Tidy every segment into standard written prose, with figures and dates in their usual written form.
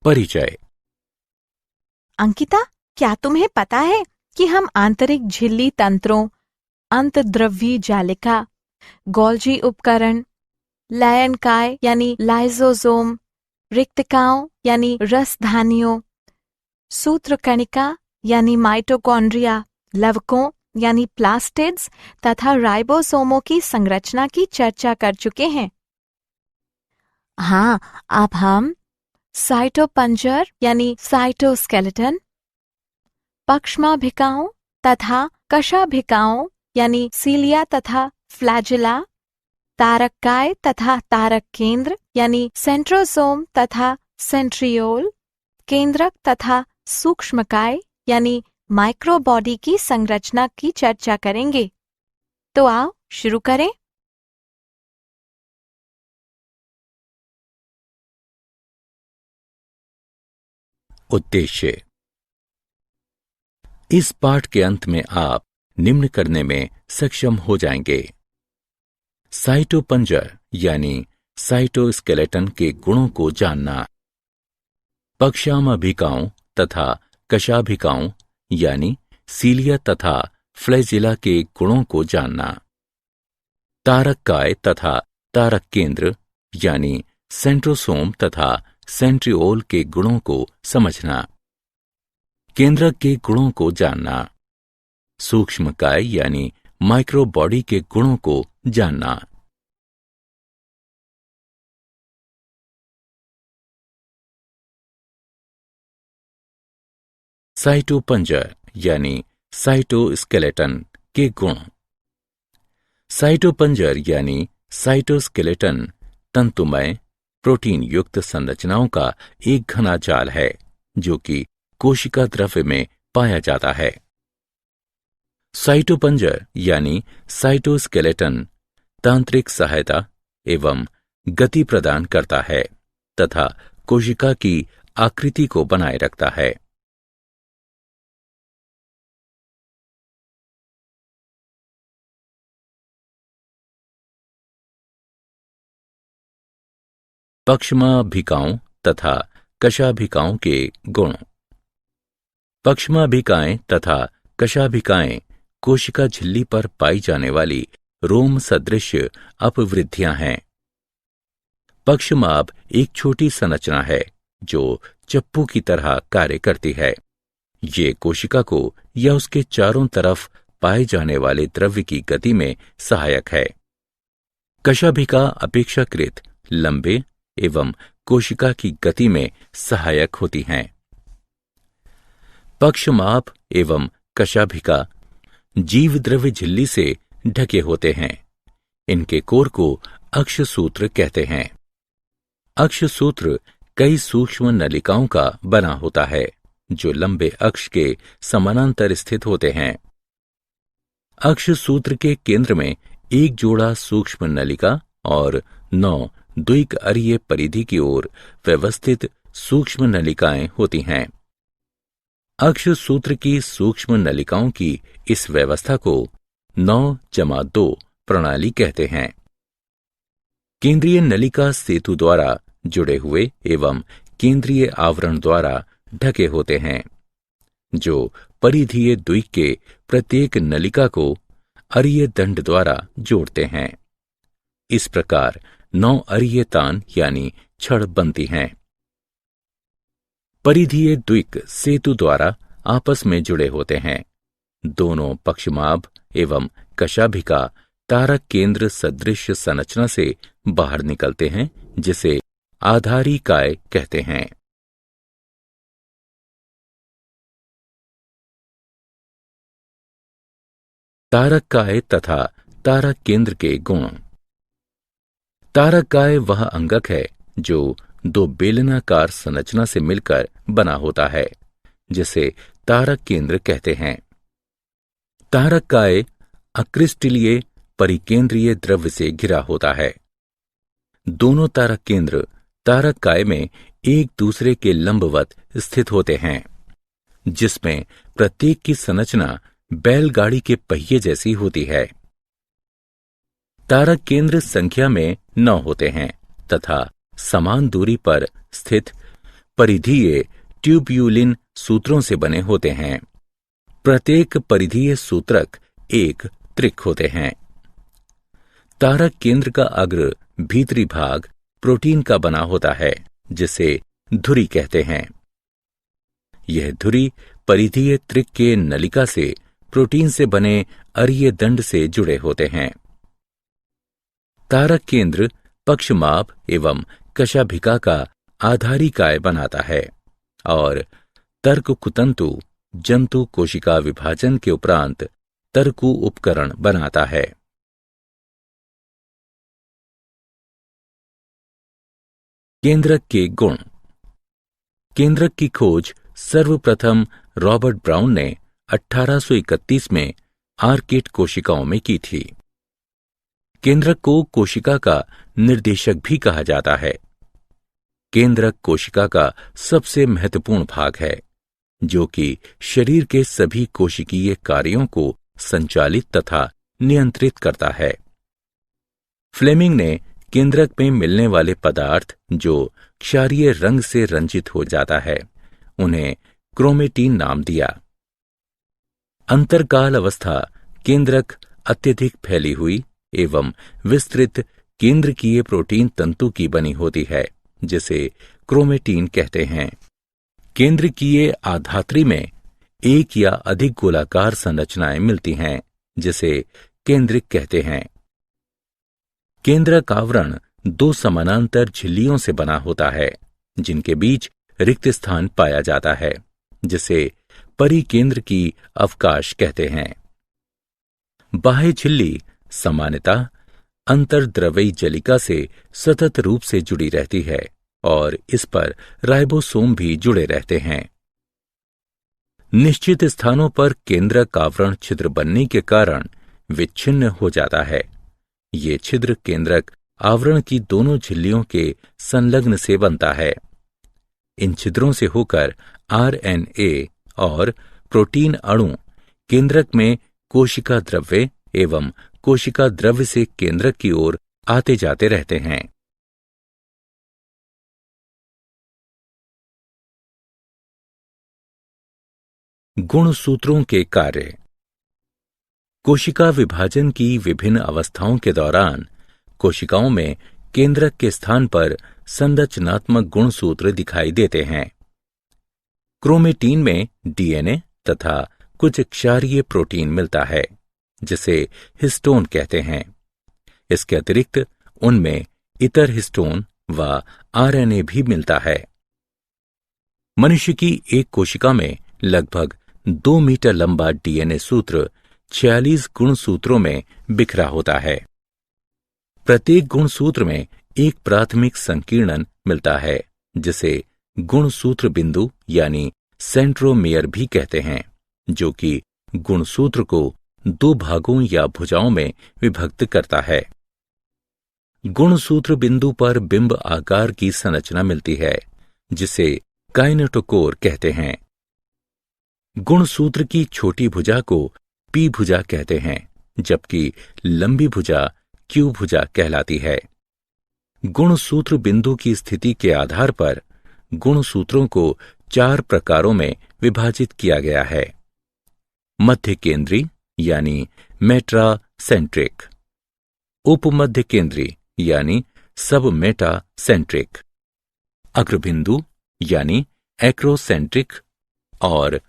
परिचय। अंकिता, क्या तुम्हें पता है कि हम आंतरिक झिल्ली तंत्रों, अंतर्द्रव्यी जालिका, गोल्जी उपकरण, लयनकाय यानी लाइसोसोम, रिक्तिकाओं यानी रसधानियों, सूत्रकणिका यानी माइटोकॉन्ड्रिया, लवकों यानी प्लास्टिड्स तथा राइबोसोमों की संरचना की चर्चा कर चुके हैं। हाँ, अब हम साइटोपंजर यानी साइटोस्केलेटन, पक्ष्माभिकाओं तथा कशाभिकाओं यानी सीलिया तथा फ्लैजिला, तारककाय तथा तारक केंद्र यानी सेंट्रोसोम तथा सेंट्रियोल, केंद्रक तथा सूक्ष्मकाय यानी माइक्रोबॉडी की संरचना की चर्चा करेंगे। तो आओ शुरू करें। उद्देश्य। इस पाठ के अंत में आप निम्न करने में सक्षम हो जाएंगे। साइटोपंजर यानी साइटोस्केलेटन के गुणों को जानना, पक्षाभिकाओं तथा कशाभिकाओं यानी सीलिया तथा फ्लैजिला के गुणों को जानना, तारककाय तथा तारक केंद्र यानी सेंट्रोसोम तथा सेंट्रियोल के गुणों को समझना, केंद्रक के गुणों को जानना, सूक्ष्मकाय यानी माइक्रोबॉडी के गुणों को जानना। साइटोपंजर यानी साइटोस्केलेटन के गुण। साइटोपंजर यानी साइटोस्केलेटन तंतुमय प्रोटीन युक्त संरचनाओं का एक घना जाल है जो कि कोशिका द्रव्य में पाया जाता है। साइटोपंजर यानी साइटोस्केलेटन तांत्रिक सहायता एवं गति प्रदान करता है तथा कोशिका की आकृति को बनाए रखता है। पक्ष्माभिकाओं तथा कशाभिकाओं के गुण। पक्ष्माभिकाएं तथा कशाभिकाएं कोशिका झिल्ली पर पाई जाने वाली रोम सदृश अपवृद्धियां हैं। पक्ष्माभ एक छोटी संरचना है जो चप्पू की तरह कार्य करती है। ये कोशिका को या उसके चारों तरफ पाए जाने वाले द्रव्य की गति में सहायक है। कशाभिका अपेक्षाकृत लंबे एवं कोशिका की गति में सहायक होती हैं। पक्षमाभ एवं कशाभिका जीव द्रव्य झिल्ली से ढके होते हैं। इनके कोर को अक्षसूत्र कहते हैं। अक्षसूत्र कई सूक्ष्म नलिकाओं का बना होता है जो लंबे अक्ष के समानांतर स्थित होते हैं। अक्षसूत्र के केंद्र में एक जोड़ा सूक्ष्म नलिका और 9 द्विक अरीय परिधि की ओर व्यवस्थित सूक्ष्म नलिकाएं होती हैं। अक्षसूत्र की सूक्ष्म नलिकाओं की इस व्यवस्था को 9-2 प्रणाली कहते हैं। केंद्रीय नलिका सेतु द्वारा जुड़े हुए एवं केंद्रीय आवरण द्वारा ढके होते हैं जो परिधीय द्विक के प्रत्येक नलिका को अरीय दंड द्वारा जोड़ते हैं। इस प्रकार 9 अरीय तान यानी छड़ बनती हैं। परिधीय द्विक सेतु द्वारा आपस में जुड़े होते हैं। दोनों पक्षमाभ एवं कशाभिका तारक केंद्र सदृश संरचना से बाहर निकलते हैं जिसे आधारिकाय कहते हैं। तारककाय तथा तारक केंद्र के गुण। तारककाय वह अंगक है जो 2 बेलनाकार संरचना से मिलकर बना होता है जिसे तारक केंद्र कहते हैं। तारककाय अक्रिस्टलीय परिकेंद्रीय द्रव्य से घिरा होता है। दोनों तारक केंद्र तारककाय में एक दूसरे के लंबवत स्थित होते हैं जिसमें प्रत्येक की संरचना बैलगाड़ी के पहिए जैसी होती है। तारक केंद्र संख्या में 9 होते हैं तथा समान दूरी पर स्थित परिधीय ट्यूब्यूलिन सूत्रों से बने होते हैं। प्रत्येक परिधीय सूत्रक एक त्रिक होते हैं। तारक केंद्र का अग्र भीतरी भाग प्रोटीन का बना होता है, जिसे धुरी कहते हैं। यह धुरी परिधीय त्रिक के नलिका से प्रोटीन से बने अरीय दंड से जुड़े होते हैं। तारक केंद्र पक्षमाप एवं कशाभिका का आधारिकाय बनाता है और तर्क कुतंतु जंतु कोशिका विभाजन के उपरांत तर्कु उपकरण बनाता है। केंद्रक के गुण। केंद्रक की खोज सर्वप्रथम रॉबर्ट ब्राउन ने 1831 में आर्किड कोशिकाओं में की थी। केंद्रक को कोशिका का निर्देशक भी कहा जाता है। केंद्रक कोशिका का सबसे महत्वपूर्ण भाग है, जो कि शरीर के सभी कोशिकीय कार्यों को संचालित तथा नियंत्रित करता है। फ्लेमिंग ने केंद्रक में मिलने वाले पदार्थ जो क्षारीय रंग से रंजित हो जाता है, उन्हें क्रोमेटीन नाम दिया। अंतरकाल अवस्था केंद्रक अत्यधिक फैली हुई एवं विस्तृत केंद्रकीय प्रोटीन तंतु की बनी होती है, जिसे क्रोमेटीन कहते हैं। केंद्रकीय आधात्री में एक या अधिक गोलाकार संरचनाएं मिलती हैं, जिसे केंद्रिक कहते हैं। केंद्रक आवरण दो समानांतर झिल्लियों से बना होता है, जिनके बीच रिक्त स्थान पाया जाता है, जिसे परिकेंद्र की अवकाश कहते हैं। बाह्य झिल्ली सामान्यतः अंतर्द्रवयी जलिका से सतत रूप से जुड़ी रहती है और इस पर राइबोसोम भी जुड़े रहते हैं। निश्चित स्थानों पर केंद्रक आवरण छिद्र बनने के कारण विच्छिन्न हो जाता है। ये छिद्र केंद्रक आवरण की दोनों झिल्लियों के संलग्न से बनता है। इन छिद्रों से होकर आरएनए और प्रोटीन अणु केंद्रक में कोशिका द्रव्य एवं कोशिका द्रव्य से केंद्रक की ओर आते जाते रहते हैं। गुणसूत्रों के कार्य। कोशिका विभाजन की विभिन्न अवस्थाओं के दौरान कोशिकाओं में केंद्रक के स्थान पर संरचनात्मक गुणसूत्र दिखाई देते हैं। क्रोमेटीन में डीएनए तथा कुछ क्षारीय प्रोटीन मिलता है, जिसे हिस्टोन कहते हैं। इसके अतिरिक्त उनमें इतर हिस्टोन व आरएनए भी मिलता है। मनुष्य की एक कोशिका में लगभग 2 मीटर लंबा डीएनए सूत्र 46 गुणसूत्रों में बिखरा होता है। प्रत्येक गुणसूत्र में एक प्राथमिक संकीर्णन मिलता है, जिसे गुणसूत्र बिंदु यानी सेंट्रोमेयर भी कहते हैं, जो कि गुणसूत्र को 2 भागों या भुजाओं में विभक्त करता है। गुणसूत्र बिंदु पर बिंब आकार की संरचना मिलती है, जिसे काइनेटोकोर कहते हैं। गुणसूत्र की छोटी भुजा को पी भुजा कहते हैं, जबकि लंबी भुजा क्यू भुजा कहलाती है। गुणसूत्र बिंदु की स्थिति के आधार पर गुणसूत्रों को 4 प्रकारों में विभाजित किया गया है। मध्य केंद्री यानी मेट्रासेंट्रिक, उपमध्य केंद्री यानी सब मेटासेंट्रिक, अग्रबिंदु यानी एक्रोसेंट्रिक और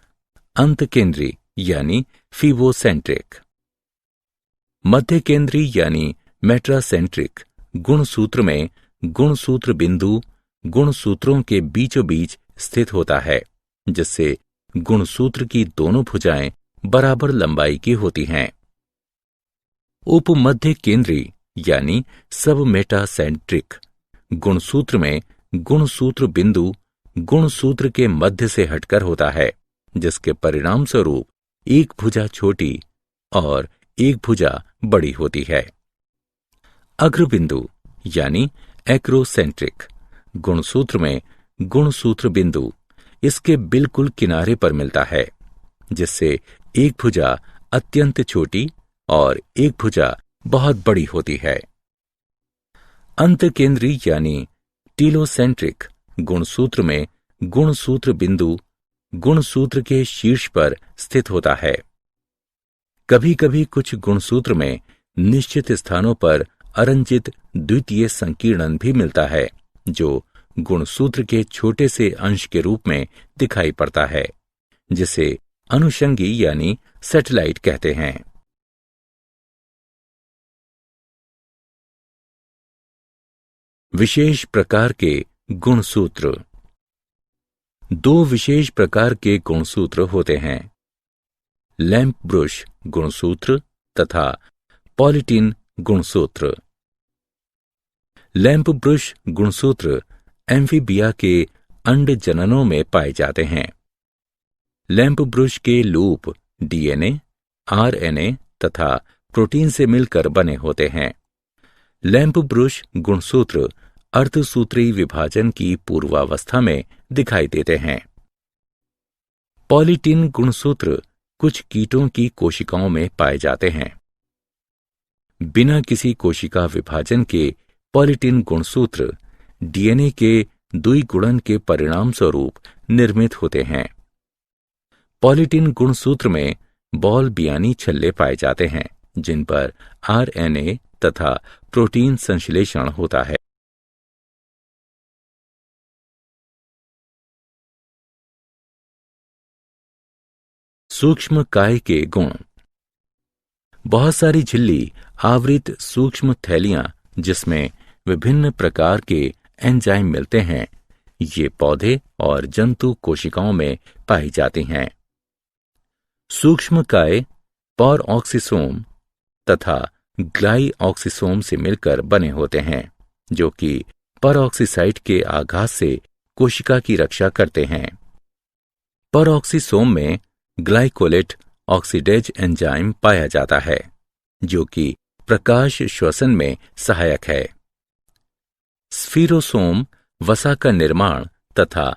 अंत केंद्री यानी फिबोसेंट्रिक। मध्य केंद्री यानी मेट्रासेंट्रिक गुणसूत्र में गुणसूत्र बिंदु गुणसूत्रों के बीचों बीच स्थित होता है, जिससे गुणसूत्र की दोनों भुजाएं बराबर लंबाई की होती हैं। उपमध्य केंद्री यानी सब मेटासेंट्रिक गुणसूत्र में गुणसूत्र बिंदु गुणसूत्र के मध्य से हटकर होता है, जिसके परिणाम स्वरूप एक भुजा छोटी और एक भुजा बड़ी होती है। अग्रबिंदु यानी एक्रोसेंट्रिक गुणसूत्र में गुणसूत्र बिंदु इसके बिल्कुल किनारे पर मिलता है, जिससे एक भुजा अत्यंत छोटी और एक भुजा बहुत बड़ी होती है। अंत केंद्री यानी टीलोसेंट्रिक गुणसूत्र में गुणसूत्र बिंदु गुणसूत्र के शीर्ष पर स्थित होता है। कभी कभी कुछ गुणसूत्र में निश्चित स्थानों पर अरंजित द्वितीय संकीर्णन भी मिलता है, जो गुणसूत्र के छोटे से अंश के रूप में दिखाई पड़ता है, जिसे अनुषंगी यानी सैटेलाइट कहते हैं। विशेष प्रकार के गुणसूत्र। दो विशेष प्रकार के गुणसूत्र होते हैं, लैंप ब्रुश गुणसूत्र तथा पॉलीटीन गुणसूत्र। लैंप ब्रुश गुणसूत्र एम्फीबिया के अंड जननों में पाए जाते हैं। लैंप ब्रुश के लूप डीएनए, आरएनए तथा प्रोटीन से मिलकर बने होते हैं। लैंप ब्रुश गुणसूत्र अर्धसूत्री विभाजन की पूर्वावस्था में दिखाई देते हैं। पॉलीटीन गुणसूत्र कुछ कीटों की कोशिकाओं में पाए जाते हैं। बिना किसी कोशिका विभाजन के पॉलीटीन गुणसूत्र डीएनए के द्विगुणन के परिणाम स्वरूप निर्मित होते हैं। पॉलीटीन गुणसूत्र में बॉल बियानी छल्ले पाए जाते हैं, जिन पर आरएनए तथा प्रोटीन संश्लेषण होता है। सूक्ष्म काय के गुण। बहुत सारी झिल्ली आवृत सूक्ष्म थैलियां जिसमें विभिन्न प्रकार के एंजाइम मिलते हैं, ये पौधे और जंतु कोशिकाओं में पाई जाती हैं। सूक्ष्म काय परऑक्सीसोम तथा ग्लाइऑक्सीसोम से मिलकर बने होते हैं, जो कि परऑक्सीसाइट के आघात से कोशिका की रक्षा करते हैं। परऑक्सीसोम में ग्लाइकोलेट ऑक्सीडेज एंजाइम पाया जाता है, जो कि प्रकाश श्वसन में सहायक है। स्फीरोसोम वसा का निर्माण तथा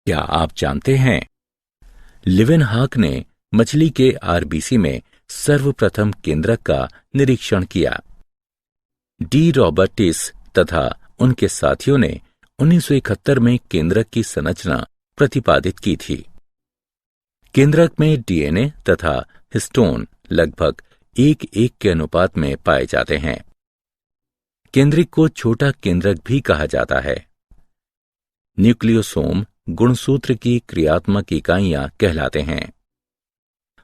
क्या आप जानते हैं, लिवेनहाक ने मछली के आरबीसी में सर्वप्रथम केंद्रक का निरीक्षण किया। डी रॉबर्टिस तथा उनके साथियों ने 1971 में केंद्रक की संरचना प्रतिपादित की थी। केंद्रक में डीएनए तथा हिस्टोन लगभग 1:1 के अनुपात में पाए जाते हैं। केंद्रक को छोटा केंद्रक भी कहा जाता है। न्यूक्लियोसोम गुणसूत्र की क्रियात्मक इकाइयां कहलाते हैं।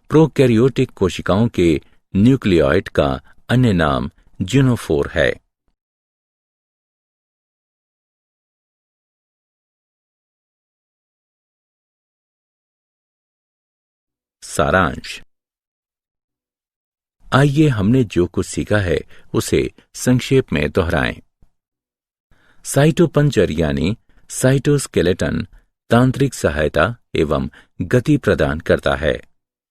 प्रोकैरियोटिक कोशिकाओं के न्यूक्लियोइड का अन्य नाम जिनोफोर है। सारांश। आइए हमने जो कुछ सीखा है उसे संक्षेप में दोहराएं। साइटोपंचर यानी साइटोस्केलेटन तांत्रिक सहायता एवं गति प्रदान करता है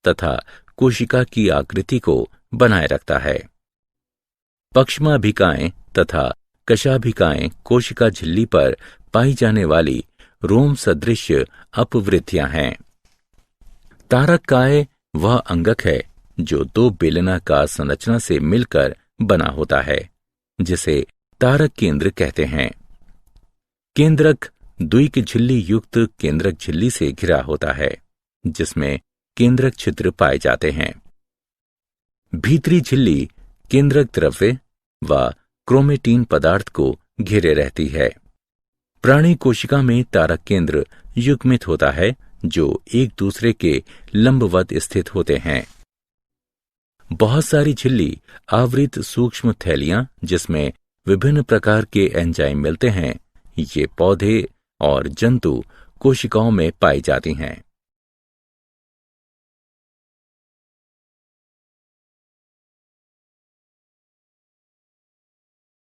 तथा कोशिका की आकृति को बनाए रखता है। पक्ष्माभिकाएं तथा कशाभिकाएं कोशिका झिल्ली पर पाई जाने वाली रोम सदृश अपवृत्तियां हैं। तारककाय वह अंगक है जो दो बेलनाकार संरचना से मिलकर बना होता है, जिसे तारक केंद्र कहते हैं। केंद्रक द्विक झिल्ली युक्त केंद्रक झिल्ली से घिरा होता है, जिसमें केंद्रक छिद्र पाए जाते हैं। भीतरी झिल्ली केंद्रक द्रव्य व क्रोमेटीन पदार्थ को घेरे रहती है। प्राणी कोशिका में तारक केंद्र युग्मित होता है, जो एक दूसरे के लंबवत स्थित होते हैं। बहुत सारी झिल्ली आवृत सूक्ष्म थैलियां जिसमें विभिन्न प्रकार के एंजाइम मिलते हैं, ये पौधे और जंतु कोशिकाओं में पाई जाती हैं।